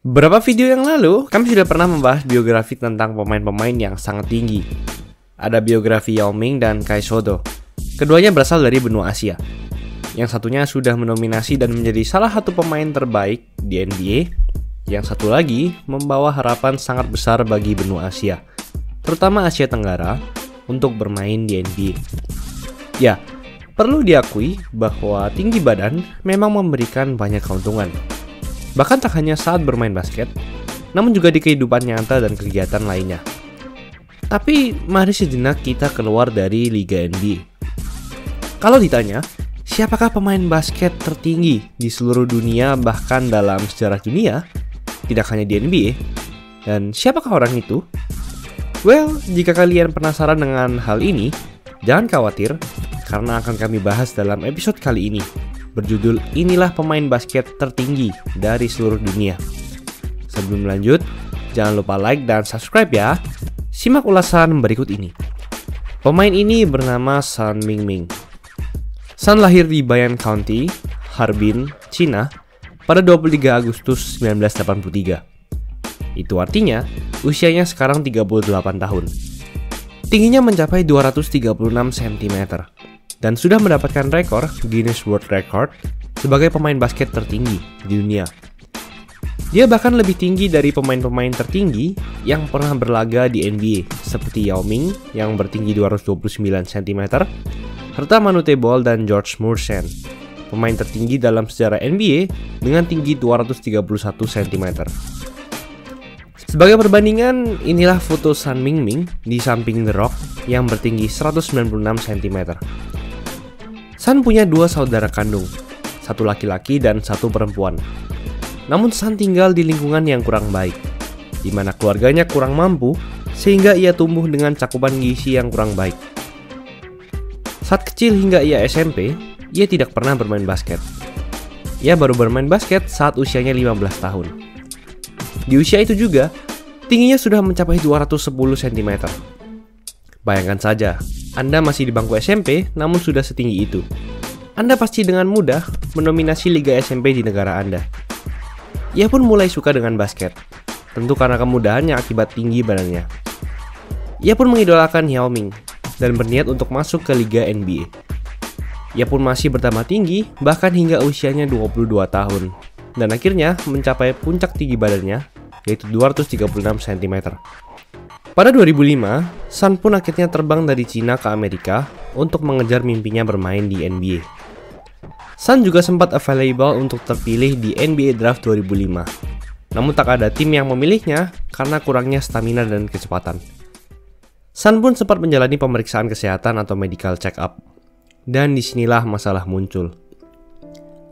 Beberapa video yang lalu, kami sudah pernah membahas biografi tentang pemain-pemain yang sangat tinggi. Ada biografi Yao Ming dan Kai Sotto. Keduanya berasal dari benua Asia. Yang satunya sudah mendominasi dan menjadi salah satu pemain terbaik di NBA. Yang satu lagi membawa harapan sangat besar bagi benua Asia, terutama Asia Tenggara, untuk bermain di NBA. Ya, perlu diakui bahwa tinggi badan memang memberikan banyak keuntungan. Bahkan tak hanya saat bermain basket, namun juga di kehidupan nyata dan kegiatan lainnya. Tapi mari sejenak kita keluar dari Liga NBA. Kalau ditanya, siapakah pemain basket tertinggi di seluruh dunia bahkan dalam sejarah dunia, tidak hanya di NBA, dan siapakah orang itu? Well, jika kalian penasaran dengan hal ini, jangan khawatir, karena akan kami bahas dalam episode kali ini. Berjudul Inilah Pemain Basket Tertinggi dari Seluruh Dunia. Sebelum lanjut, jangan lupa like dan subscribe ya. Simak ulasan berikut ini. Pemain ini bernama Sun Mingming. Sun lahir di Bayan County, Harbin, Cina pada 23 Agustus 1983. Itu artinya usianya sekarang 38 tahun. Tingginya mencapai 236 cm. Dan sudah mendapatkan rekor Guinness World Record sebagai pemain basket tertinggi di dunia. Dia bahkan lebih tinggi dari pemain-pemain tertinggi yang pernah berlaga di NBA seperti Yao Ming yang bertinggi 229 cm, serta Manute Bol dan George Muresan, pemain tertinggi dalam sejarah NBA dengan tinggi 231 cm. Sebagai perbandingan, inilah foto Sun Mingming di samping The Rock yang bertinggi 196 cm. Sun punya dua saudara kandung, satu laki-laki dan satu perempuan. Namun Sun tinggal di lingkungan yang kurang baik, di mana keluarganya kurang mampu, sehingga ia tumbuh dengan cakupan gizi yang kurang baik. Saat kecil hingga ia SMP, ia tidak pernah bermain basket. Ia baru bermain basket saat usianya 15 tahun. Di usia itu juga, tingginya sudah mencapai 210 cm. Bayangkan saja, Anda masih di bangku SMP namun sudah setinggi itu. Anda pasti dengan mudah mendominasi Liga SMP di negara Anda. Ia pun mulai suka dengan basket, tentu karena kemudahannya akibat tinggi badannya. Ia pun mengidolakan Yao Ming dan berniat untuk masuk ke Liga NBA. Ia pun masih bertambah tinggi bahkan hingga usianya 22 tahun dan akhirnya mencapai puncak tinggi badannya yaitu 236 cm. Pada 2005, Sun pun akhirnya terbang dari Cina ke Amerika untuk mengejar mimpinya bermain di NBA. Sun juga sempat available untuk terpilih di NBA Draft 2005. Namun tak ada tim yang memilihnya karena kurangnya stamina dan kecepatan. Sun pun sempat menjalani pemeriksaan kesehatan atau medical check-up. Dan disinilah masalah muncul.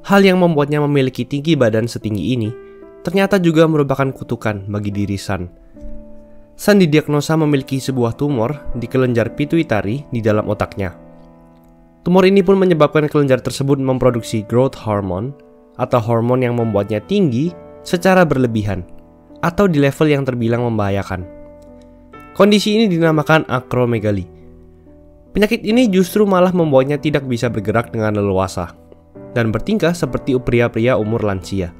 Hal yang membuatnya memiliki tinggi badan setinggi ini ternyata juga merupakan kutukan bagi diri Sun. Sun didiagnosa memiliki sebuah tumor di kelenjar pituitari di dalam otaknya. Tumor ini pun menyebabkan kelenjar tersebut memproduksi growth hormone atau hormon yang membuatnya tinggi secara berlebihan atau di level yang terbilang membahayakan. Kondisi ini dinamakan acromegaly. Penyakit ini justru malah membuatnya tidak bisa bergerak dengan leluasa dan bertingkah seperti pria-pria umur lansia.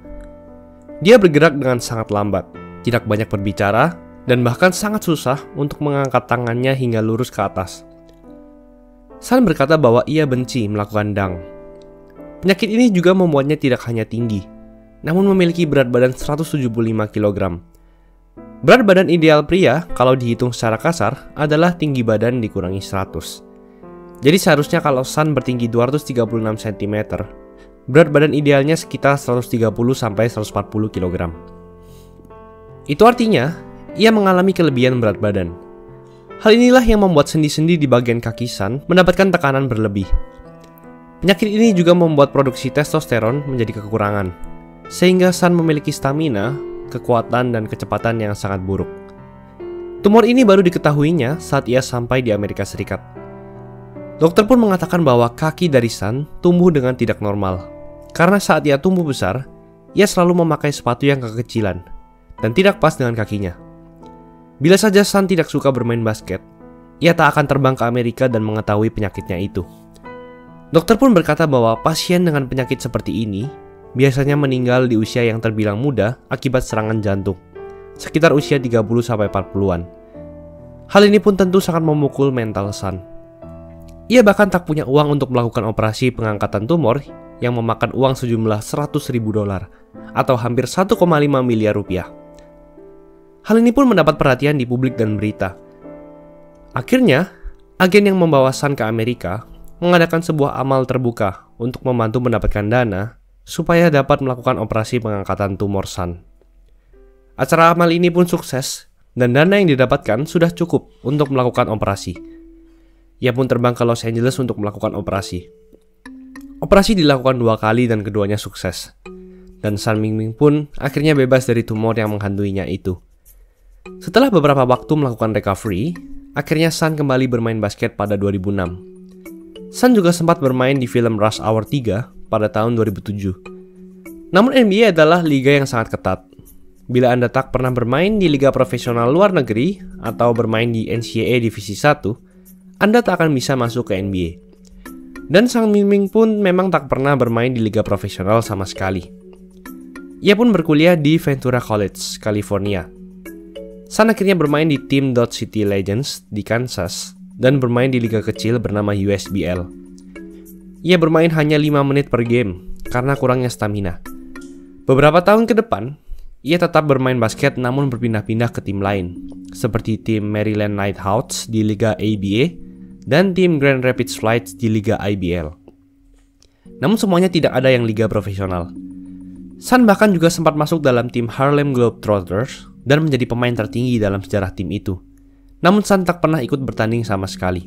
Dia bergerak dengan sangat lambat, tidak banyak berbicara, dan bahkan sangat susah untuk mengangkat tangannya hingga lurus ke atas. Sun berkata bahwa ia benci melakukan dunk. Penyakit ini juga membuatnya tidak hanya tinggi, namun memiliki berat badan 175 kg. Berat badan ideal pria kalau dihitung secara kasar adalah tinggi badan dikurangi 100. Jadi seharusnya kalau Sun bertinggi 236 cm, berat badan idealnya sekitar 130-140 kg. Itu artinya, ia mengalami kelebihan berat badan. Hal inilah yang membuat sendi-sendi di bagian kaki Sun mendapatkan tekanan berlebih. Penyakit ini juga membuat produksi testosteron menjadi kekurangan, sehingga Sun memiliki stamina, kekuatan, dan kecepatan yang sangat buruk. Tumor ini baru diketahuinya saat ia sampai di Amerika Serikat. Dokter pun mengatakan bahwa kaki dari Sun tumbuh dengan tidak normal, karena saat ia tumbuh besar, ia selalu memakai sepatu yang kekecilan dan tidak pas dengan kakinya. Bila saja Sun tidak suka bermain basket, ia tak akan terbang ke Amerika dan mengetahui penyakitnya itu. Dokter pun berkata bahwa pasien dengan penyakit seperti ini biasanya meninggal di usia yang terbilang muda akibat serangan jantung, sekitar usia 30-40-an. Hal ini pun tentu sangat memukul mental Sun. Ia bahkan tak punya uang untuk melakukan operasi pengangkatan tumor yang memakan uang sejumlah $100.000 atau hampir 1,5 miliar rupiah. Hal ini pun mendapat perhatian di publik dan berita. Akhirnya, agen yang membawa Sun ke Amerika mengadakan sebuah amal terbuka untuk membantu mendapatkan dana supaya dapat melakukan operasi pengangkatan tumor Sun. Acara amal ini pun sukses dan dana yang didapatkan sudah cukup untuk melakukan operasi. Ia pun terbang ke Los Angeles untuk melakukan operasi. Operasi dilakukan 2 kali dan keduanya sukses. Dan Sun Mingming pun akhirnya bebas dari tumor yang menghantuinya itu. Setelah beberapa waktu melakukan recovery, akhirnya Sun kembali bermain basket pada 2006. Sun juga sempat bermain di film Rush Hour 3 pada tahun 2007. Namun NBA adalah liga yang sangat ketat. Bila Anda tak pernah bermain di liga profesional luar negeri atau bermain di NCAA Divisi 1, Anda tak akan bisa masuk ke NBA. Dan Sun Mingming pun memang tak pernah bermain di liga profesional sama sekali. Ia pun berkuliah di Ventura College, California. Sun akhirnya bermain di tim Dodge City Legends di Kansas dan bermain di liga kecil bernama USBL. Ia bermain hanya 5 menit per game karena kurangnya stamina. Beberapa tahun ke depan, ia tetap bermain basket namun berpindah-pindah ke tim lain, seperti tim Maryland Nighthawks di Liga ABA dan tim Grand Rapids Flights di Liga IBL. Namun semuanya tidak ada yang liga profesional. Sun bahkan juga sempat masuk dalam tim Harlem Globetrotters dan menjadi pemain tertinggi dalam sejarah tim itu. Namun Sun tak pernah ikut bertanding sama sekali.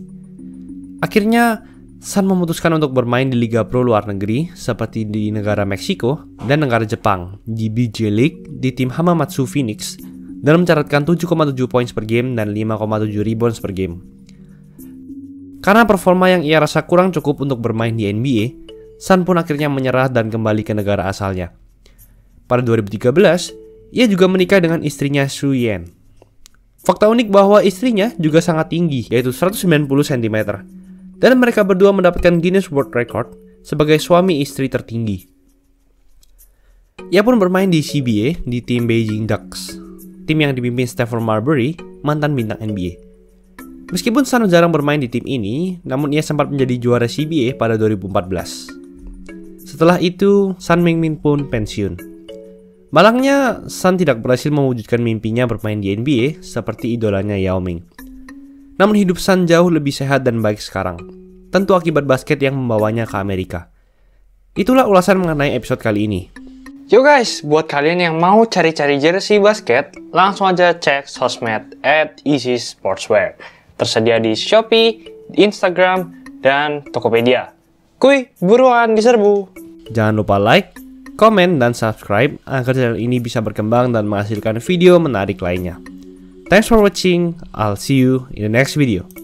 Akhirnya, Sun memutuskan untuk bermain di liga pro luar negeri seperti di negara Meksiko dan negara Jepang di BJ League di tim Hamamatsu Phoenix dan mencatatkan 7,7 poin per game dan 5,7 rebounds per game. Karena performa yang ia rasa kurang cukup untuk bermain di NBA, Sun pun akhirnya menyerah dan kembali ke negara asalnya. Pada 2013, ia juga menikah dengan istrinya Su Yen. Fakta unik bahwa istrinya juga sangat tinggi, yaitu 190 cm. Dan mereka berdua mendapatkan Guinness World Record sebagai suami istri tertinggi. Ia pun bermain di CBA di tim Beijing Ducks, tim yang dipimpin Stephen Marbury, mantan bintang NBA. Meskipun Sun jarang bermain di tim ini, namun ia sempat menjadi juara CBA pada 2014. Setelah itu, Sun Mingming pun pensiun. Malangnya, Sun tidak berhasil mewujudkan mimpinya bermain di NBA seperti idolanya Yao Ming. Namun hidup Sun jauh lebih sehat dan baik sekarang, tentu akibat basket yang membawanya ke Amerika. Itulah ulasan mengenai episode kali ini. Yo guys, buat kalian yang mau cari-cari jersey basket, langsung aja cek sosmed @easysportswear. Tersedia di Shopee, di Instagram, dan Tokopedia. Kuy, buruan diserbu! Jangan lupa like, komen, dan subscribe agar channel ini bisa berkembang dan menghasilkan video menarik lainnya. Thanks for watching, I'll see you in the next video.